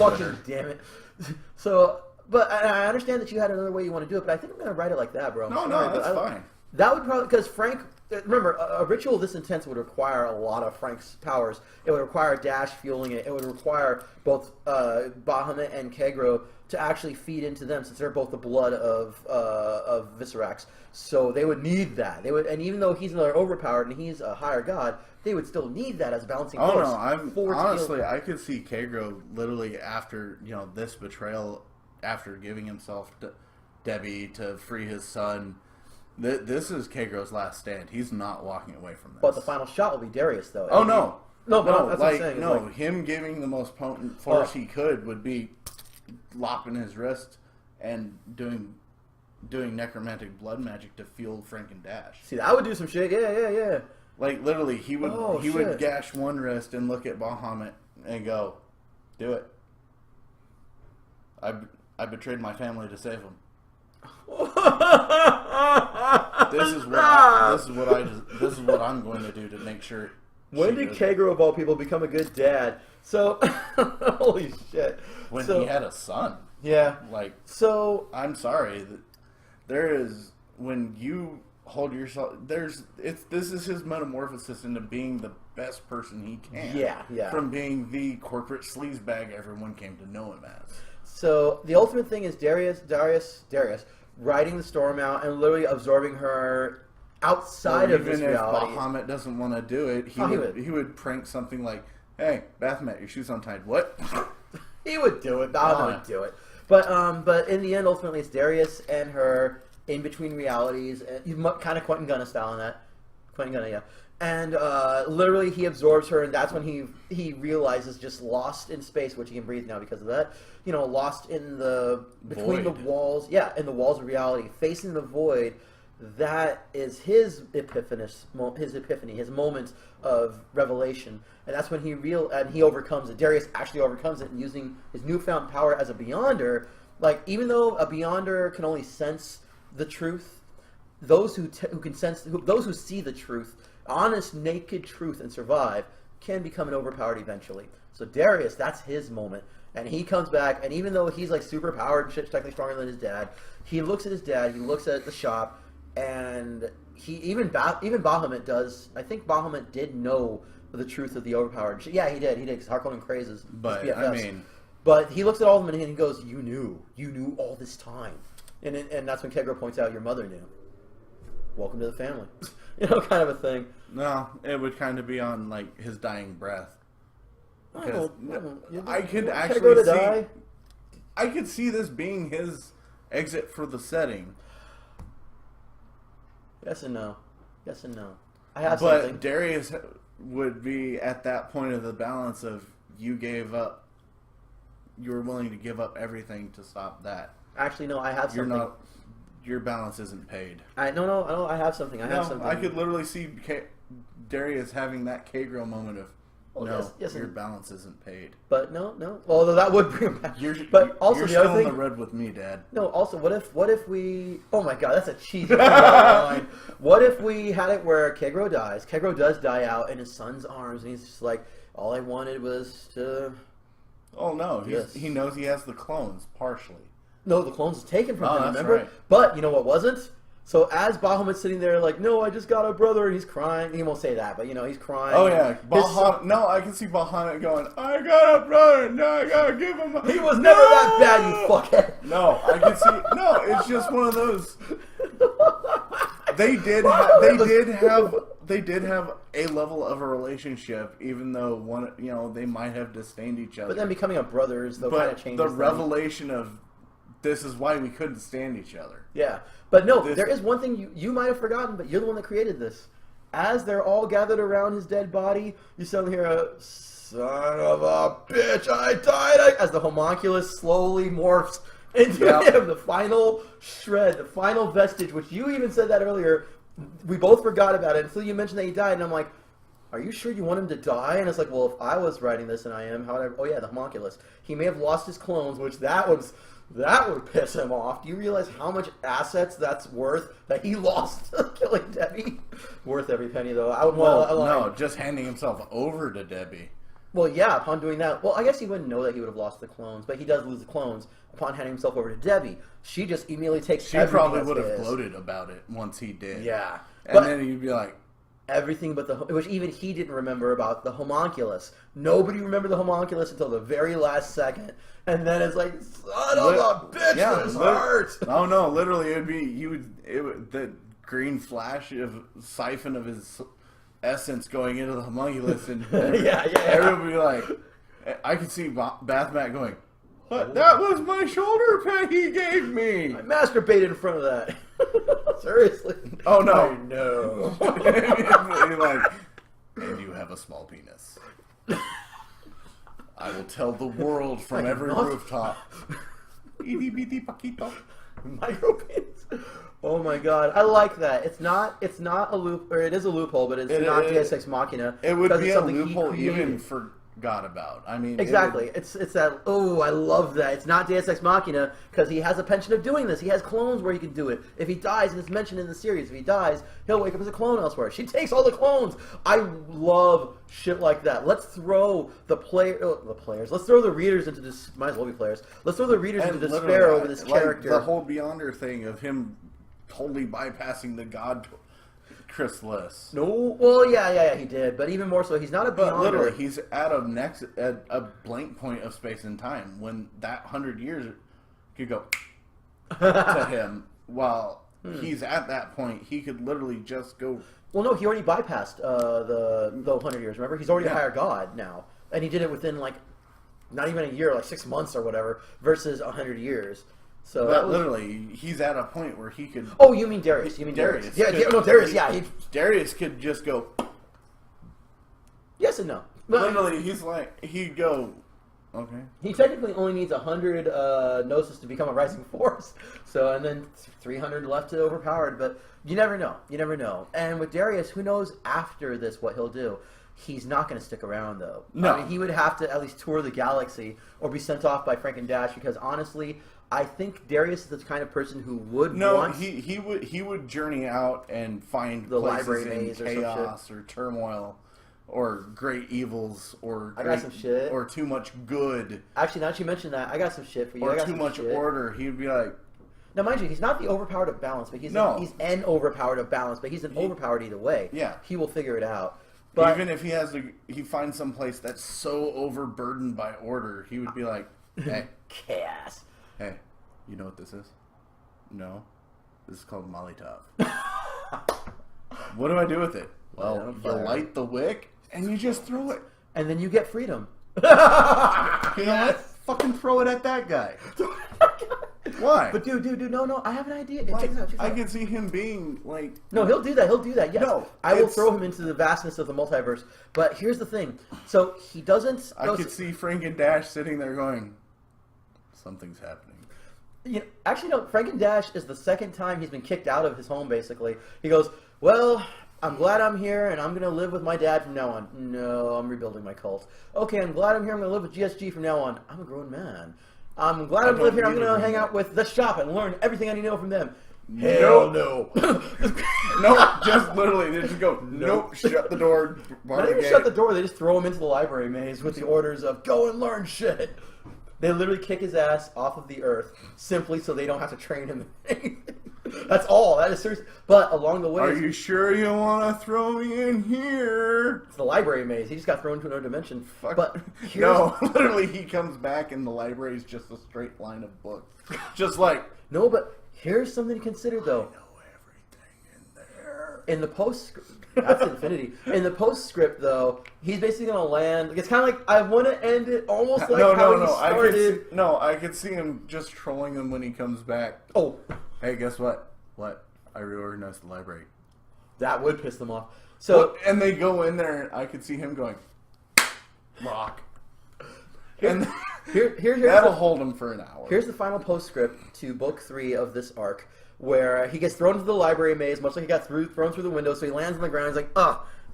fucking damn it. So, but I understand that you had another way you want to do it, but I think I'm going to write it like that, bro. No, that's fine. That would probably, because Frank, remember, a ritual this intense would require a lot of Frank's powers. It would require Dash fueling it. It would require both Bahamut and Kaegro to actually feed into them, since they're both the blood of Viscerax. So they would need that. They would, and even though he's another overpowered and he's a higher god, they would still need that as a balancing force. Honestly, I could see Kaegro literally after this betrayal, after giving himself to Debbie to free his son. This is Kaegro's last stand. He's not walking away from this. But the final shot will be Darius, though. Oh, no. No, but that's what I'm saying. No, him giving the most potent force he could would be lopping his wrist and doing necromantic blood magic to fuel Frank and Dash. See, that would do some shit. Yeah. Like, literally, he would gash one wrist and look at Bahamut and go, do it. I betrayed my family to save him. This is what I'm going to do to make sure. When did Kaegro of all people become a good dad? So, holy shit! When he had a son. Yeah. Like, so I'm sorry. There is, when you hold yourself. This is his metamorphosis into being the best person he can. Yeah. From being the corporate sleazebag everyone came to know him as. So the ultimate thing is Darius riding the storm out and literally absorbing her outside of this reality. Even if Bahamut doesn't want to do it, he would prank something like, "Hey, Baphomet, your shoe's untied." What? He would do it. Bahamut would do it. But in the end, ultimately, it's Darius and her in between realities, kind of Quentin Gunna style in that. Quentin Gunna, yeah. And literally, he absorbs her, and that's when he realizes just lost in space, which he can breathe now because of that. Lost in between the walls, in the walls of reality, facing the void. That is his epiphany, his moment of revelation, and that's when he overcomes it. Darius actually overcomes it, and using his newfound power as a Beyonder. Like, even though a Beyonder can only sense the truth, those who see the truth, honest, naked truth, and survive, can become an overpowered eventually. So Darius, that's his moment. And he comes back, and even though he's like super powered and shit's technically stronger than his dad, he looks at his dad, he looks at the shop, and even Bahamut does. I think Bahamut did know the truth of the overpowered. Yeah, he did, because Harkonnen crazes. But but he looks at all of them and he goes, "You knew all this time," and that's when Kaegro points out, "Your mother knew. Welcome to the family," kind of a thing. No, it would kind of be on like his dying breath. I could actually see. I could see this being his exit for the setting. Yes and no. I have something. But Darius would be at that point of the balance of you were willing to give up everything to stop that. Actually, no, I have something. Your balance isn't paid. I have something. I could literally see Darius having that Kaegro moment of, your balance isn't paid. But no. Although that would bring him back. You're also, still on the red with me, Dad. No, also, what if we... Oh my god, that's a cheesy line. What if we had it where Kaegro dies? Kaegro does die out in his son's arms, and he's just like, all I wanted was to... Oh no, he knows he has the clones, partially. No, the clones is taken from him, remember? Right. But, you know what wasn't? So as Bahamut's sitting there like, no, I just got a brother, and he's crying. He won't say that, but he's crying. Oh yeah, I can see Bahamut going, I got a brother, no, I gotta give him a... He was never that bad, you fuckhead. No, I can see... No, it's just one of those... They did have a level of a relationship, even though they might have disdained each other. But then becoming a brothers, though, kind of changes the revelation of this is why we couldn't stand each other. Yeah. But no, there is one thing you might have forgotten, but you're the one that created this. As they're all gathered around his dead body, you suddenly hear a, son of a bitch, I died. As the homunculus slowly morphs into him, the final shred, the final vestige, which you even said that earlier. We both forgot about it until you mentioned that he died, and I'm like, are you sure you want him to die? And it's like, well, if I was writing this and I am, how would I... Oh yeah, the homunculus. He may have lost his clones, which that would piss him off. Do you realize how much assets that's worth that he lost killing Debbie? Worth every penny, though. No, just handing himself over to Debbie. Well, yeah, upon doing that, well, I guess he wouldn't know that he would have lost the clones, but he does lose the clones upon handing himself over to Debbie. She just immediately takes She everything probably that's would have his. gloated about it once he did. Yeah. And then he'd be like... Everything but which even he didn't remember about the homunculus. Nobody remembered the homunculus until the very last second. And then it's like, son of a bitch, this hurts! Oh no, literally, the green flash of siphon of his essence going into the homunculus, and everyone would be like, I could see Bathmat going, "What? That was my shoulder pad he gave me. I masturbated in front of that." Seriously? Oh no, I know. Like, and you have a small penis. I will tell the world from every rooftop. Itty bitty paquito. Micro penis. Oh my god, I like that. It's not a loop, or it is a loophole, but it's not Deus Ex Machina. It would be a loophole even forgot about. I mean, exactly. It's that. Oh, I love that. It's not Deus Ex Machina because he has a penchant of doing this. He has clones where he can do it. If he dies, and it's mentioned in the series, if he dies, he'll wake up as a clone elsewhere. She takes all the clones. I love shit like that. Let's throw the players. Let's throw the readers into this. Might as well be players. Let's throw the readers into despair over this character. The whole Beyonder thing of him totally bypassing the God chrysalis. No, well, yeah, he did, but even more so, he's not a Beyonder. But literally, he's at a blank point of space and time when that 100 years could go to him. While he's at that point, he could literally just go. Well, no, he already bypassed the 100 years. Remember, he's already a higher god now, and he did it within like not even a year, like 6 months or whatever, versus 100 years. So but literally, he's at a point where he could. Oh, you mean Darius? You mean Darius? Yeah, Darius. Yeah, Darius could just go. Yes and no. Literally, he'd go. Okay. He technically only needs 100 gnosis to become a rising force. So, and then 300 left to overpowered. But you never know. You never know. And with Darius, who knows after this what he'll do? He's not going to stick around, though. No. I mean, he would have to at least tour the galaxy or be sent off by Frank and Dash because, honestly, I think Darius is the kind of person who would want... he would journey out and find the places library in maze chaos or turmoil or great evils or I got some shit. Or too much good. Actually, now that you mention that, I got some shit for you. Or I got too much order. He'd be like... Now, mind you, he's not the overpowered of balance, but he's an overpowered of balance, but he's an overpowered either way. Yeah. He will figure it out. But even if he finds some place that's so overburdened by order, he would be like, hey. Chaos. Hey, you know what this is? No. This is called Molotov. What do I do with it? Well, you light the wick, and you just throw it. And then you get freedom. You know what? Fucking throw it at that guy. Why? But dude, no, I have an idea. I can see him being like... No, he'll do that, yes. No, I will throw him into the vastness of the multiverse. But here's the thing. So, he doesn't... I could see Frank and Dash sitting there going, something's happening. You know, actually, no, Frank and Dash is the second time he's been kicked out of his home, basically. He goes, well, I'm glad I'm here, and I'm going to live with my dad from now on. No, I'm rebuilding my cult. Okay, I'm glad I'm here, I'm going to live with GSG from now on. I'm a grown man. I'm glad I live here, I'm going to hang out with the shop and learn everything I need to know from them. Hell no. No, just literally, they just go, nope, shut the door. Not even shut the door, they just throw him into the library maze with the orders of, go and learn shit. They literally kick his ass off of the earth simply so they don't have to train him in anything. That's all. That is serious. But along the way... Are you sure you want to throw me in here? It's the library maze. He just got thrown into another dimension. Fuck. But no, literally he comes back and the library is just a straight line of books. Just like... No, but here's something to consider, though. I know everything in there. In the postscript... That's infinity. In the postscript, though, he's basically going to land... It's kind of like, I want to end it almost like how he started. I could see him just trolling him when he comes back. Oh. Hey, guess what? What? I reorganized the library. That would piss them off. So, well, and they go in there, and I could see him going, rock. And that'll hold him for an hour. Here's the final postscript to Book 3 of this arc, where he gets thrown into the library maze, much like he got thrown through the window, so he lands on the ground, he's like,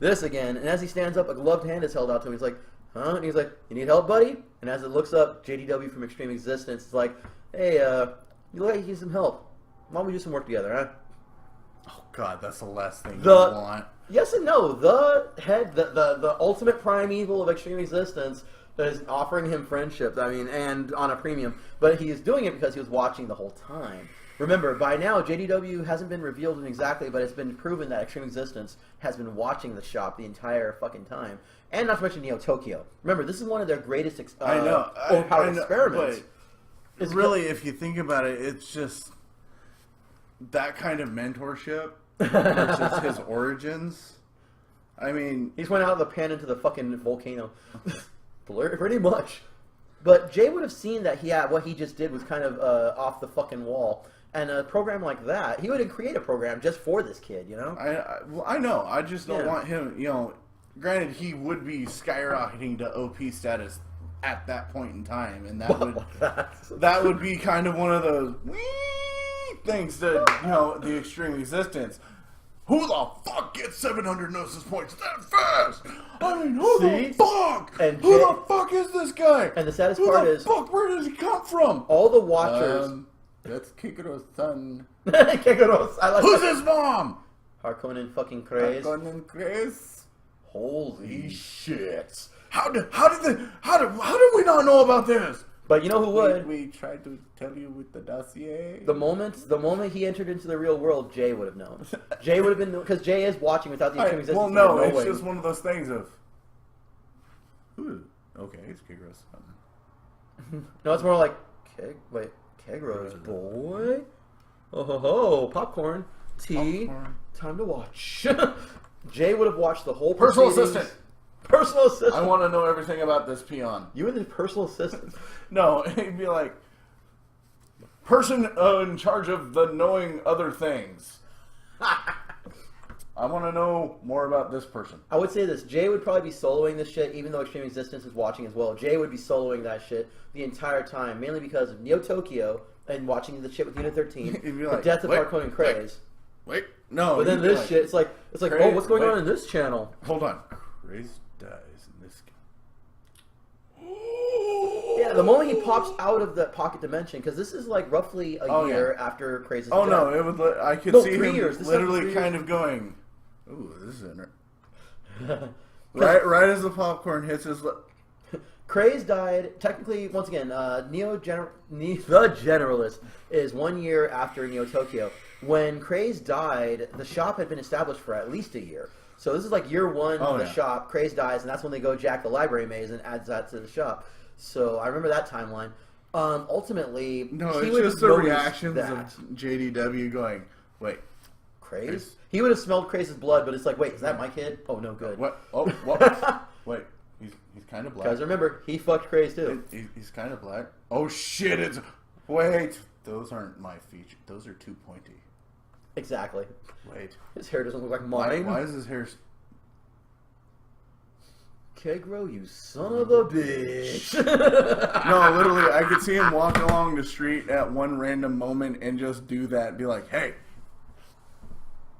this again. And as he stands up, a gloved hand is held out to him. He's like, huh? And he's like, you need help, buddy? And as it looks up, JDW from Extreme Existence is like, hey, you look like you need some help. Why don't we do some work together, huh? Oh, God, that's the last thing you want. Yes and no. The ultimate primeval of extreme existence is offering him friendship. I mean, and on a premium. But he is doing it because he was watching the whole time. Remember, by now, JDW hasn't been revealed exactly, but it's been proven that Extreme Existence has been watching the shop the entire fucking time. And not to mention Neo Tokyo. Remember, this is one of their greatest overpowered experiments. But really, if you think about it, it's just that kind of mentorship versus his origins. I mean... He's went out of the pan into the fucking volcano. Pretty much. But Jay would have seen that what he just did was kind of off the fucking wall. And a program like that, he would create a program just for this kid, you know? I know. I just don't want him, you know... Granted, he would be skyrocketing to OP status at that point in time, and that would be kind of one of those things that, you know, the extreme existence. Who the fuck gets 700 Gnosis points that fast? I mean, who the fuck? And who the fuck is this guy? And the saddest part is... Where does he come from? All the watchers... That's Kaegro's son. Who's his mom? Harkonnen fucking Craze. Harkonnen Craze. Holy shit! How did we not know about this? But you know who would? We tried to tell you with the dossier. The moment he entered into the real world, Jay would have known. Jay would have been, because Jay is watching without the extreme existence. Well, no, it's just one of those things of. Ooh, okay, it's Kaegro's son. No, it's more like Kaegro's boy. Oh ho ho! Popcorn, tea, time to watch. Jay would have watched the whole personal assistant. Personal assistant. I want to know everything about this peon. You and his personal assistant. No, he'd be like, person in charge of the knowing other things. I want to know more about this person. I would say this. Jay would probably be soloing this shit, even though Extreme Existence is watching as well. Jay would be soloing that shit the entire time, mainly because of Neo Tokyo and watching the shit with Unit 13, the death of Harkonnen Craze. Wait, no. But then this shit, it's like, Craze, oh, what's going on in this channel? Hold on. Craze dies in this game. Yeah, the moment he pops out of the pocket dimension, because this is like roughly a year after Craze's death. No, it was. I could see 3 years. Literally kind of going, ooh, this is interesting. right as the popcorn hits his Craze died, technically, once again, the Generalist is 1 year after Neo Tokyo. When Craze died, the shop had been established for at least a year. So this is like year one of the shop. Craze dies, and that's when they go jack the library maze and adds that to the shop. So I remember that timeline. Ultimately, it's just the reactions of JDW going, wait, Craze? He would have smelled Craze's blood, but it's like, wait, is that my kid? Oh, no good. What? Oh, what? Wait, he's kind of black. Because remember, he fucked Craze too. He's kind of black. Oh shit! Wait, those aren't my features. Those are too pointy. Exactly. Wait. His hair doesn't look like mine. Why is his hair... Kaegro, you son of a bitch. No, literally, I could see him walk along the street at one random moment and just do that. Be like, hey,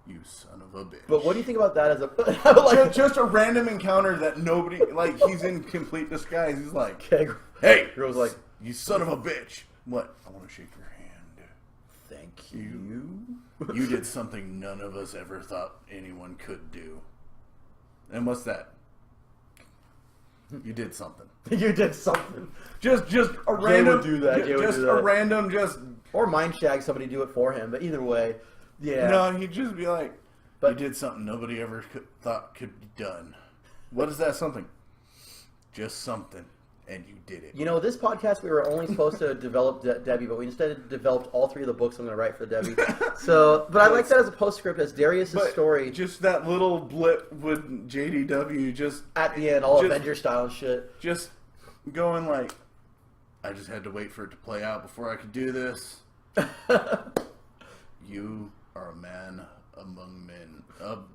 you son of a bitch. But what do you think about that as a... just a random encounter that nobody... Like, he's in complete disguise. He's like, Kaegro. Hey, Kaegro's like, you son of a bitch. What? I want to shake your hand. Thank you. You did something none of us ever thought anyone could do. And what's that? You did something. You did something. Just a random... would do that. Just a random Or mind shag somebody do it for him. But either way, yeah. No, he'd just be like, you did something nobody ever thought could be done. What is that something? Just something. And you did it. You know, this podcast, we were only supposed to develop Debbie, but we instead developed all 3 of the books I'm going to write for Debbie. So, but I like that as a postscript, as Darius' story. Just that little blip with JDW just... At the end, all Avenger-style and shit. Just going like, I just had to wait for it to play out before I could do this. You are a man among men.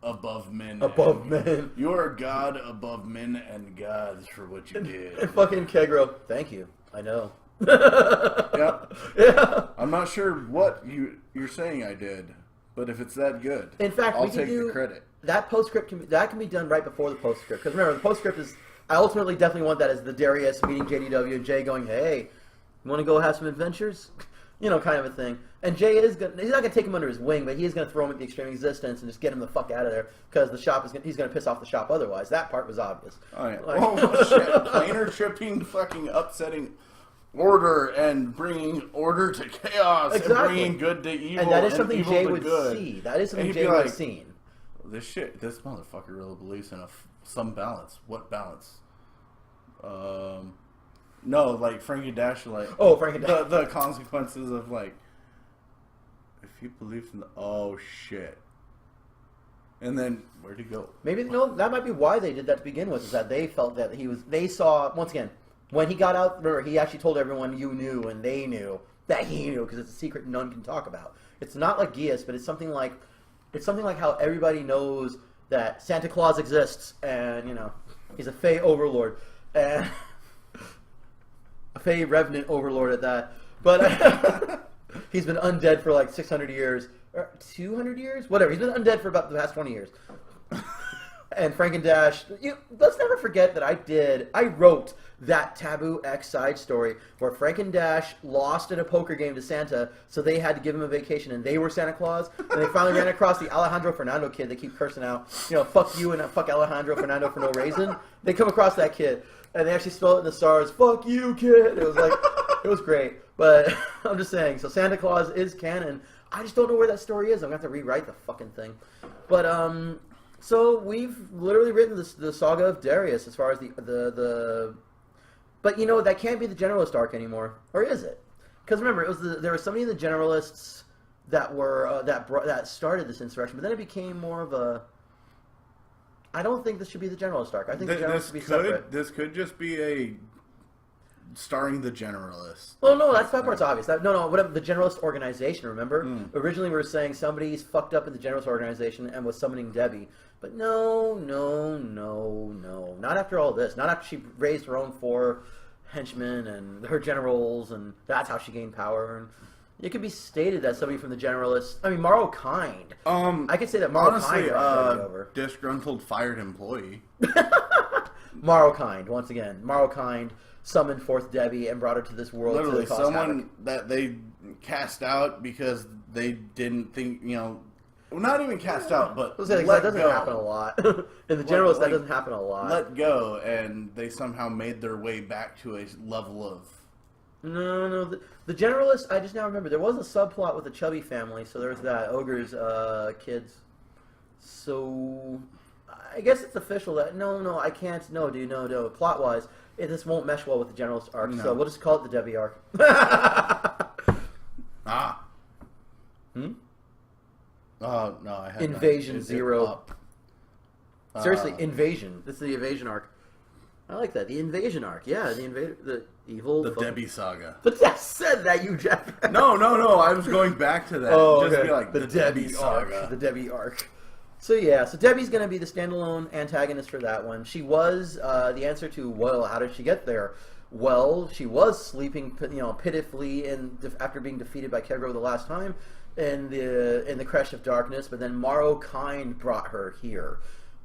Above men. Above men. You are God above men and gods for what you did. And fucking Kaegro, thank you. I know. Yeah. I'm not sure what you're saying I did, but if it's that good, in fact, I'll take the credit. That postscript can be done right before the postscript. Because remember, the postscript is... I ultimately definitely want that as the Darius meeting JDW and Jay going, hey, you want to go have some adventures? kind of a thing. And Jay he's not going to take him under his wing, but he is going to throw him at the extreme existence and just get him the fuck out of there because he's going to piss off the shop otherwise. That part was obvious. Oh, yeah. Oh, shit. Planar tripping, fucking upsetting order and bringing order to chaos and bringing good to evil. And that is something Jay would see. That is something Jay would have seen. This motherfucker really believes in some balance. What balance? No, like Frankie Dash, like the consequences of like if you believe in shit, and then where'd he go? Maybe that might be why they did that to begin with. Is that they felt that they saw once again when he got out. Remember, he actually told everyone you knew, and they knew that he knew because it's a secret none can talk about. It's not like Gius, but it's something like how everybody knows that Santa Claus exists, and he's a Fey overlord and. A Fey Revenant overlord at that. But he's been undead for like 600 years. Or 200 years? Whatever. He's been undead for about the past 20 years. And Frankendash. Let's never forget that I wrote that Taboo X side story where Frankendash lost in a poker game to Santa, so they had to give him a vacation, and they were Santa Claus. And they finally ran across the Alejandro Fernando kid they keep cursing out. Fuck you and fuck Alejandro Fernando for no reason. They come across that kid. And they actually spell it in the stars, fuck you, kid. It was like, it was great. But I'm just saying, so Santa Claus is canon. I just don't know where that story is. I'm going to have to rewrite the fucking thing. But, so we've literally written the saga of Darius as far as the but that can't be the Generalist arc anymore. Or is it? Because remember, there were so many of the Generalists that were, that started this insurrection, but then it became more of a, I don't think this should be the Generalist arc. I think the Generalist should be separate. This could just be starring the Generalist. Well, no, that part's obvious. Whatever, the Generalist organization, remember? Originally we were saying somebody's fucked up in the Generalist organization and was summoning Debbie. But no. Not after all this. Not after she raised her own 4 henchmen and her generals, and that's how she gained power. And it could be stated that somebody from the Generalists... I mean, Morrow Kind. I could say that Morrow Kind over. Disgruntled fired employee. Morrow Kind, once again. Morrow Kind summoned forth Debbie and brought her to this world. Literally, to cause someone havoc. that they cast out because they didn't think, not even cast out, but that doesn't happen a lot. In the Generalists, that doesn't happen a lot. Let go, and they somehow made their way back to a level of... No. The Generalist, I just now remember, there was a subplot with the Chubby family, so there's that. Ogre's kids. So, I guess it's official that... No, I can't. No, dude, no. Plot-wise, this won't mesh well with the Generalist arc, so we'll just call it the Debbie arc. No, I had Invasion Zero. Seriously, Invasion. This is the Invasion arc. I like that. The Invasion arc. Yeah, the evil... The Debbie saga. But I said that, you Jeff. No. I was going back to that. Oh, just okay. be like, the Debbie saga. Arc. The Debbie arc. So Debbie's going to be the standalone antagonist for that one. She was the answer to, well, how did she get there? Well, she was sleeping, pitifully after being defeated by Kaegro the last time in the Crash of Darkness, but then Morrow Kind brought her here.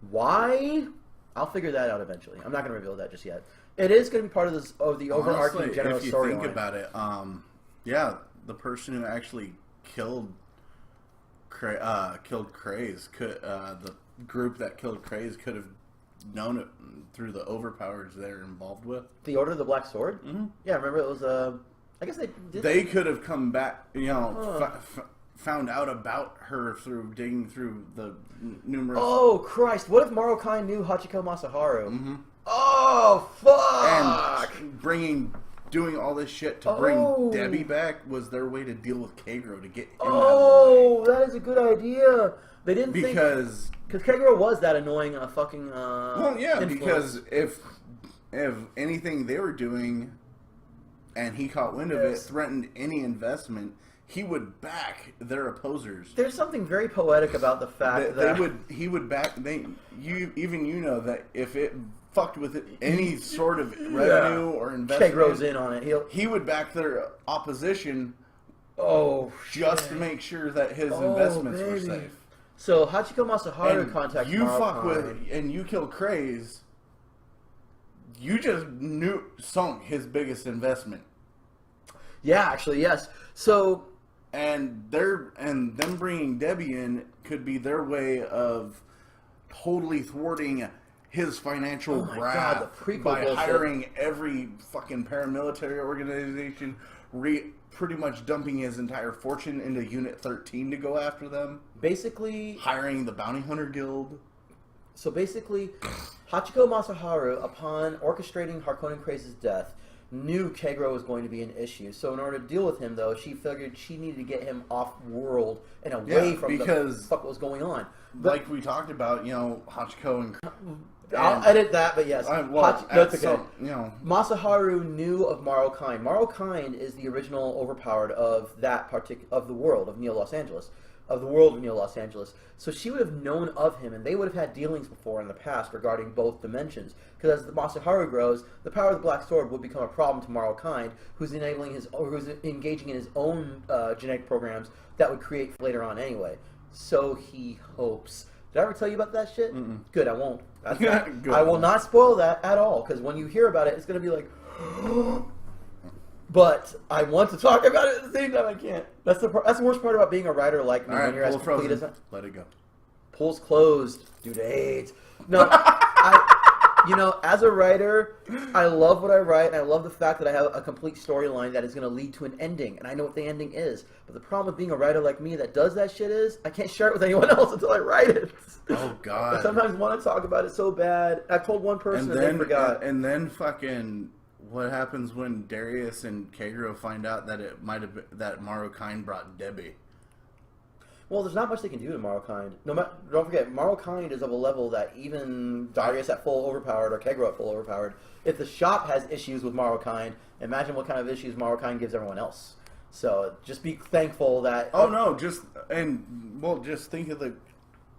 Why? I'll figure that out eventually. I'm not going to reveal that just yet. It is going to be part of the overarching general storyline. If you think about it, the person who actually killed Craze the group that killed Craze could have known it through the overpowers they're involved with. The Order of the Black Sword? Mm-hmm. Yeah, remember it was I guess they did. They could have come back, found out about her through digging through the numerous... Oh, Christ. What if Morrow Kind knew Hachiko Masaharu? Mm-hmm. Oh, fuck! And doing all this shit to bring Debbie back was their way to deal with Kaegro to get him out of the way. That is a good idea. They didn't because Kaegro was that annoying fucking influence. Because if anything they were doing and he caught wind of it threatened any investment, he would back their opposers. There's something very poetic about the fact that he would back that if it fucked with any sort of revenue or investment, Kaegro's in on it. He would back their opposition. Just to make sure that his investments were safe. So Hachiko Masaharu contacts you fuck with and you kill Craze. You just sunk his biggest investment. Yeah, actually, yes. So, and them bringing Debbie in could be their way of totally thwarting his financial grab by hiring every fucking paramilitary organization, pretty much dumping his entire fortune into Unit 13 to go after them. Basically, hiring the Bounty Hunter Guild. So basically, Hachiko Masaharu, upon orchestrating Harkonnen Craze's death, knew Kaegro was going to be an issue. So in order to deal with him, though, she figured she needed to get him off-world and away from the fuck what was going on. But, like we talked about, Hachiko and I'll edit that, but yes. That's okay. Masaharu knew of Maro Kind. Maro Kind is the original overpowered of that of the world of Neo Los Angeles. Of the world of Neo Los Angeles. So she would have known of him, and they would have had dealings before in the past regarding both dimensions. Because as the Masaharu grows, the power of the Black Sword would become a problem to Maro Kind, who's engaging in his own genetic programs that would create later on anyway. So he hopes. Did I ever tell you about that shit? Mm-mm. Good, I won't. Good. I will not spoil that at all, because when you hear about it, it's going to be like... But I want to talk about it at the same time I can't. That's the worst part about being a writer like me. All right, when you're as complete as let it go. Polls closed due to AIDS. No, as a writer, I love what I write, and I love the fact that I have a complete storyline that is going to lead to an ending, and I know what the ending is. But the problem with being a writer like me that does that shit is I can't share it with anyone else until I write it. Oh God! I sometimes want to talk about it so bad. I've told one person and they forgot. And then fucking. What happens when Darius and Kaegro find out that it might have been, that Maro Kind brought Debbie? Well, there's not much they can do to Maro Kind. Don't forget, Maro Kind is of a level that even Darius at full overpowered or Kaegro at full overpowered. If the shop has issues with Maro Kind, imagine what kind of issues Maro Kind gives everyone else. So just be thankful that. Just think of the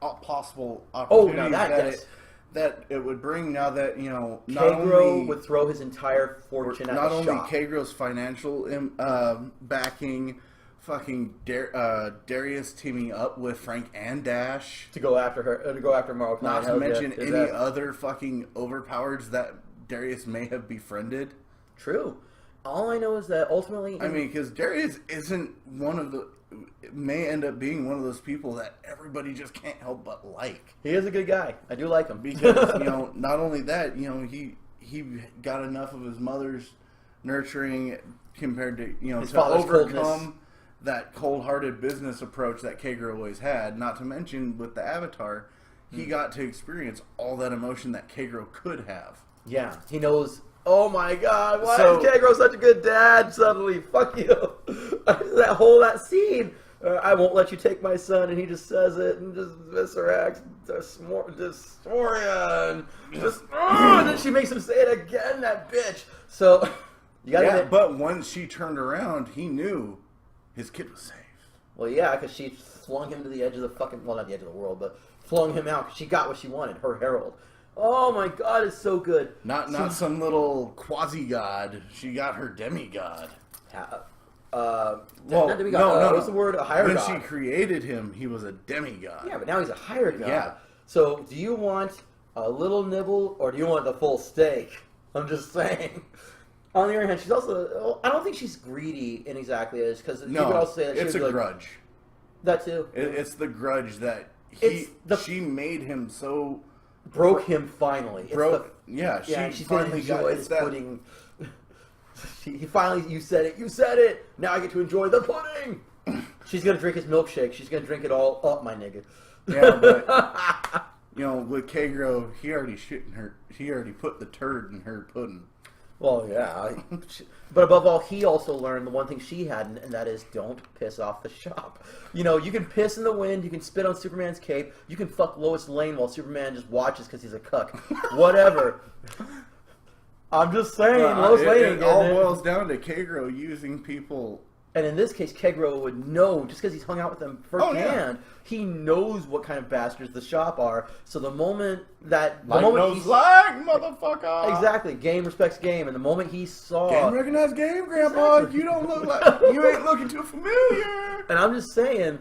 possible opportunities that it would bring now that, not Kaegro only would throw his entire fortune at the shop. Not only Kaegro's financial backing, fucking Darius teaming up with Frank and Dash to go after her, to go after Maro Kind. Not to mention any other fucking overpowers that Darius may have befriended. True. All I know is that ultimately... because Darius isn't may end up being one of those people that everybody just can't help but like. He is a good guy. I do like him. Because, not only that, he got enough of his mother's nurturing compared to, to overcome that cold-hearted business approach that Kaegro always had. Not to mention, with the Avatar, he got to experience all that emotion that Kaegro could have. Yeah, he knows... Oh my God! Why is Kaegro such a good dad? Suddenly, fuck you! that scene. I won't let you take my son, and he just says it and just viscerates dysphoria, and then she makes him say it again. That bitch. So you gotta. Yeah, but once she turned around, he knew his kid was safe. Well, yeah, because she flung him to the edge of the fucking not the edge of the world, but flung him out because she got what she wanted. Her herald. Oh my God, it's so good. Not some little quasi-god. She got her demigod. Not demigod. What's the word? A higher god. When she created him, he was a demigod. Yeah, but now he's a higher god. Yeah. So, do you want a little nibble, or do you want the full steak? I'm just saying. On the other hand, she's also... I don't think she's greedy in exactly as... Because you could also say that it's a grudge. That too. It's the grudge that she made him so... Broke him finally. She finally enjoyed his pudding. He finally, you said it. Now I get to enjoy the pudding. She's gonna drink his milkshake. She's gonna drink it all up, my nigga. Yeah, but with Kaegro, he already put the turd in her pudding. Well, yeah. But above all, he also learned the one thing she hadn't, and that is don't piss off the shop. You can piss in the wind, you can spit on Superman's cape, you can fuck Lois Lane while Superman just watches because he's a cuck. Whatever. I'm just saying, Lois Lane. It all boils down to Kaegro using people. And in this case, Kaegro would know, just because he's hung out with them firsthand, he knows what kind of bastards the shop are. So the moment that... motherfucker! Exactly. Game respects game. And the moment he saw... Game recognized game, Grandpa. Exactly. You don't look like... You ain't looking too familiar. And I'm just saying,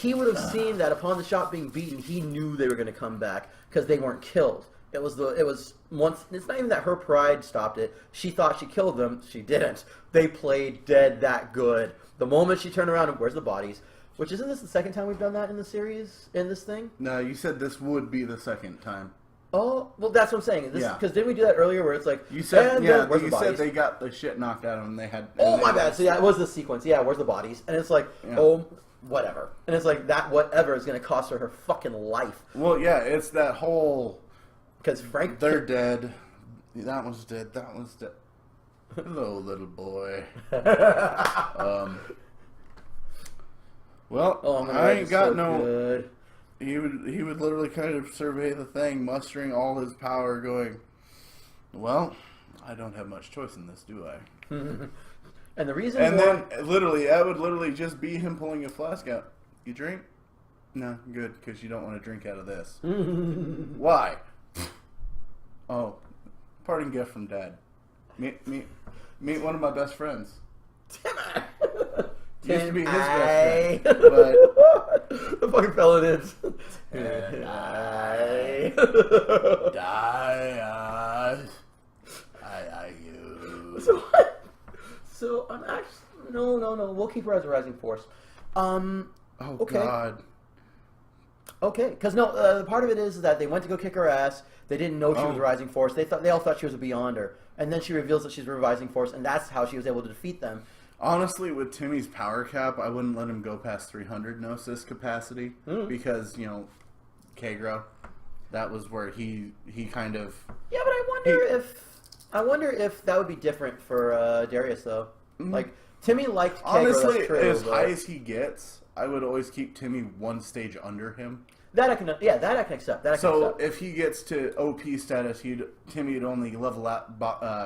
he would have seen that upon the shop being beaten, he knew they were going to come back because they weren't killed. It was once. It's not even that her pride stopped it. She thought she killed them. She didn't. They played dead that good. The moment she turned around and where's the bodies? Which isn't this the second time we've done that in the series in this thing? No, you said this would be the second time. Oh, well, that's what I'm saying. Because didn't we do that earlier where it's like... You said, where's the you bodies? said they got the shit knocked out of them. They had... Oh, my bad. So, yeah, it was the sequence. Yeah, where's the bodies? And it's like, whatever. And it's like, that whatever is going to cost her fucking life. Well, yeah, it's that whole... Because Frank... They're dead. That one's dead. That one's dead. Hello, little boy. Well, I ain't got no... Good. He would literally kind of survey the thing, mustering all his power, going, well, I don't have much choice in this, do I? And the reason then, literally, that would literally just be him pulling a flask out. You drink? No, good, because you don't want to drink out of this. Why? Oh, parting gift from Dad. Meet one of my best friends. Timmy! Used to be his best friend, but the fucking fellow is. Darius. I you. So I'm actually no. We'll keep her as a rising force. Oh okay. God. Okay, because the part of it is that they went to go kick her ass. They didn't know she was a rising force. They all thought she was a Beyonder, and then she reveals that she's a rising force, and that's how she was able to defeat them. Honestly, with Timmy's power cap, I wouldn't let him go past 300 gnosis capacity because Kaegro, that was where he kind of. Yeah, but I wonder if that would be different for Darius though. Like Timmy liked Kaegro. Honestly, that's true, as high as he gets, I would always keep Timmy one stage under him. That I can accept. If he gets to OP status, Timmy would only level out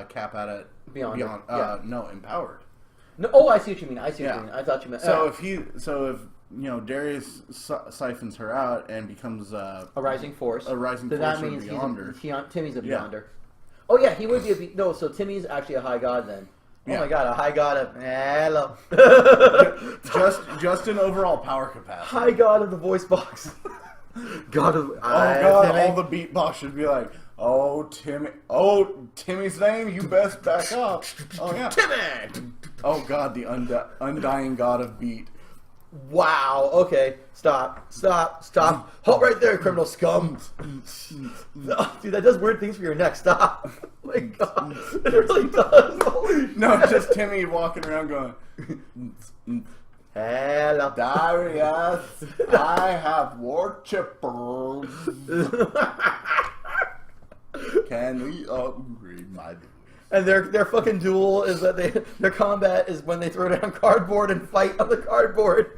cap out at Beyond. empowered. No, I see what you mean. I thought you meant. If Darius siphons her out and becomes a rising force, that means Beyonder. Timmy's a Beyonder. Oh yeah, he would be so Timmy's actually a high god then. Oh my god, a high god of hello. just an overall power capacity. High god of the voice box. God of all the beatbox should be like, Timmy's name, you best back up. Oh yeah, Timmy. Oh god, the undying god of beat. Wow. Okay. Stop. Halt right there, criminal scum. Dude, that does weird things for your neck. Stop. Oh my god. It really does. No, just Timmy walking around going, hello. Darius, I have war chippers. Can we upgrade my dude? And their fucking duel is that their combat is when they throw down cardboard and fight on the cardboard.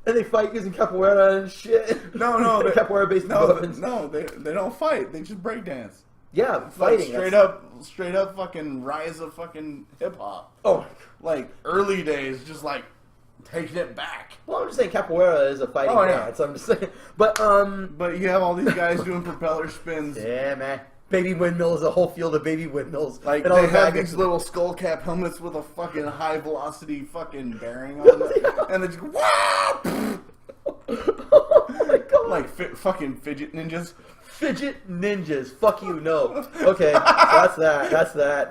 And they fight using capoeira and shit. No, capoeira based weapons. No, they don't fight. They just breakdance. Yeah, fighting. Like straight up fucking rise of fucking hip hop. Oh, like early days, just like taking it back. Well, I'm just saying capoeira is a fighting dance. I'm just saying, but you have all these guys doing propeller spins. Yeah, man. Baby windmills, a whole field of baby windmills. Like, they have these little skull cap helmets with a fucking high velocity fucking bearing on them. And they just go, wah! Oh my god. Like, fucking fidget ninjas. Fidget ninjas. Fuck you, no. Okay, that's that,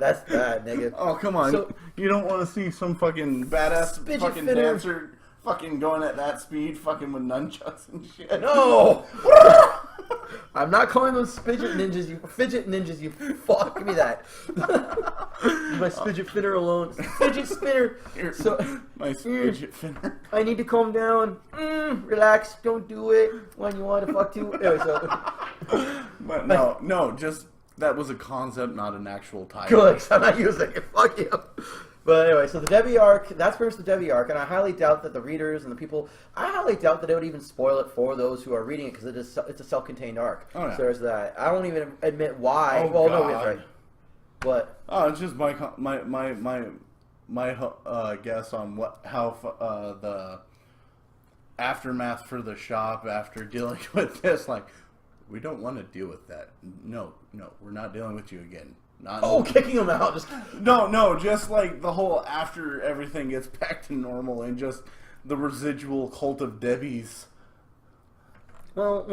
nigga. Oh, come on. So, you don't want to see some fucking badass fucking dancer fucking going at that speed fucking with nunchucks and shit. No! I'm not calling them fidget ninjas, you fuck. Give me that. My fidget spinner alone. Fidget spinner. My fidget spinner. I need to calm down. Relax. Don't do it when you want to fuck too. Anyway, But no, just that was a concept, not an actual title. Good, 'cause I'm not using it. Fuck you. But anyway, so the Debbie arc, that's pretty much the Debbie arc, and I highly doubt that the readers and the people, I highly doubt that it would even spoil it for those who are reading it, because it's a self-contained arc. Oh, yeah. So there's that. I won't even admit why. Oh, well, God. no, that's right. What? Oh, it's just my guess on how the aftermath for the shop after dealing with this, like, we don't want to deal with that. No, we're not dealing with you again. Kicking them out. Just like the whole after everything gets back to normal and just the residual cult of Debbies. Well,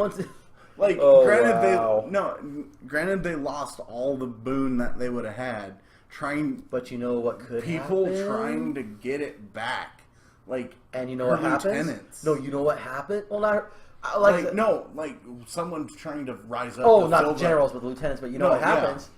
Like, Oh, granted they lost all the boon that they would have had trying. But you know what could people happen? trying to get it back, like, and you know what happens? Lieutenants. No, you know what happened? Well, not like someone's trying to rise up. Oh, to not fill the generals, but the lieutenants. But you know what happens?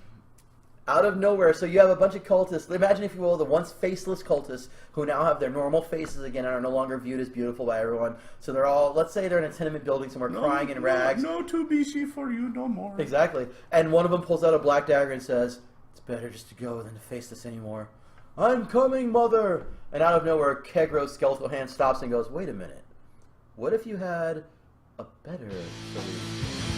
Out of nowhere, so you have a bunch of cultists. Imagine, if you will, the once faceless cultists who now have their normal faces again and are no longer viewed as beautiful by everyone. So they're all, let's say they're in a tenement building somewhere crying in rags. No to be she for you no more. Exactly. And one of them pulls out a black dagger and says, "It's better just to go than to face this anymore. I'm coming, mother!" And out of nowhere, Kaegro's skeletal hand stops and goes, "Wait a minute. What if you had a better solution?"